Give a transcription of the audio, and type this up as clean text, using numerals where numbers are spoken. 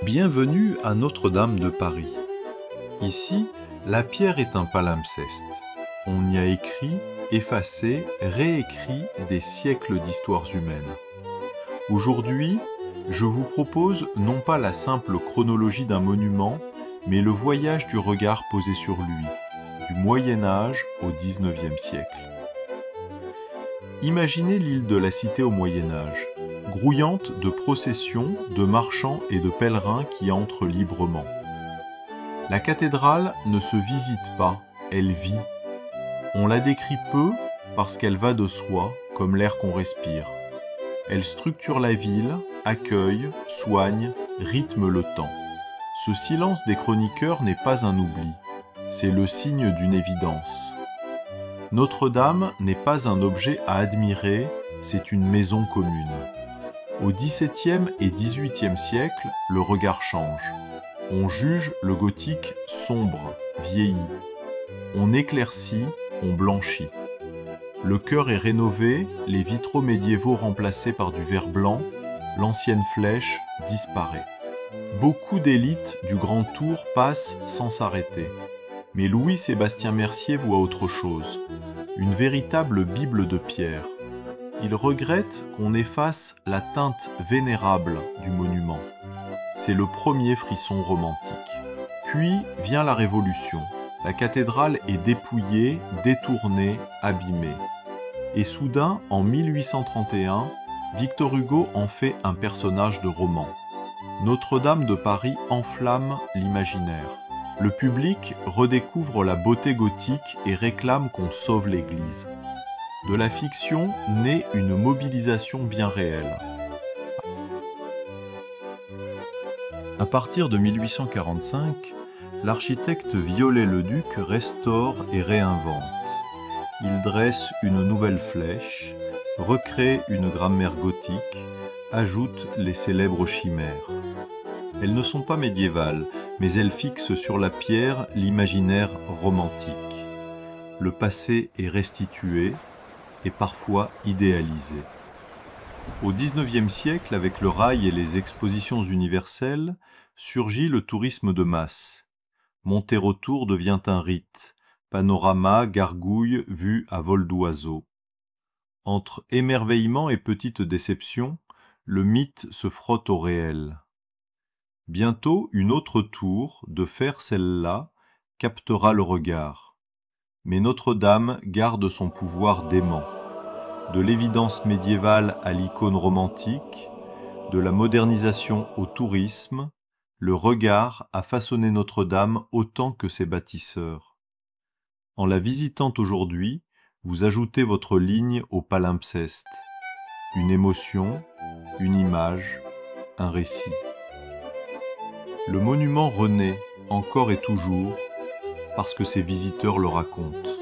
Bienvenue à Notre-Dame de Paris. Ici, la pierre est un palimpseste. On y a écrit, effacé, réécrit des siècles d'histoires humaines. Aujourd'hui, je vous propose non pas la simple chronologie d'un monument, mais le voyage du regard posé sur lui, du Moyen-Âge au XIXe siècle. Imaginez l'île de la Cité au Moyen-Âge, grouillante de processions, de marchands et de pèlerins qui entrent librement. La cathédrale ne se visite pas, elle vit. On la décrit peu parce qu'elle va de soi, comme l'air qu'on respire. Elle structure la ville, accueille, soigne, rythme le temps. Ce silence des chroniqueurs n'est pas un oubli, c'est le signe d'une évidence. Notre-Dame n'est pas un objet à admirer, c'est une maison commune. Au XVIIe et XVIIIe siècle, le regard change. On juge le gothique sombre, vieilli. On éclaircit, on blanchit. Le chœur est rénové, les vitraux médiévaux remplacés par du verre blanc, l'ancienne flèche disparaît. Beaucoup d'élites du Grand Tour passent sans s'arrêter. Mais Louis-Sébastien Mercier voit autre chose, une véritable Bible de pierre. Il regrette qu'on efface la teinte vénérable du monument. C'est le premier frisson romantique. Puis vient la Révolution. La cathédrale est dépouillée, détournée, abîmée. Et soudain, en 1831, Victor Hugo en fait un personnage de roman. Notre-Dame de Paris enflamme l'imaginaire. Le public redécouvre la beauté gothique et réclame qu'on sauve l'Église. De la fiction naît une mobilisation bien réelle. À partir de 1845, l'architecte Viollet-le-Duc restaure et réinvente. Il dresse une nouvelle flèche, recrée une grammaire gothique, ajoute les célèbres chimères. Elles ne sont pas médiévales, mais elles fixent sur la pierre l'imaginaire romantique. Le passé est restitué et parfois idéalisé. Au XIXe siècle, avec le rail et les expositions universelles, surgit le tourisme de masse. Monter autour devient un rite, panorama, gargouille, vue à vol d'oiseau. Entre émerveillement et petite déception, le mythe se frotte au réel. Bientôt, une autre tour, de faire celle-là, captera le regard. Mais Notre-Dame garde son pouvoir dément. De l'évidence médiévale à l'icône romantique, de la modernisation au tourisme, le regard a façonné Notre-Dame autant que ses bâtisseurs. En la visitant aujourd'hui, vous ajoutez votre ligne au palimpseste. Une émotion, une image, un récit. Le monument renaît, encore et toujours, parce que ses visiteurs le racontent.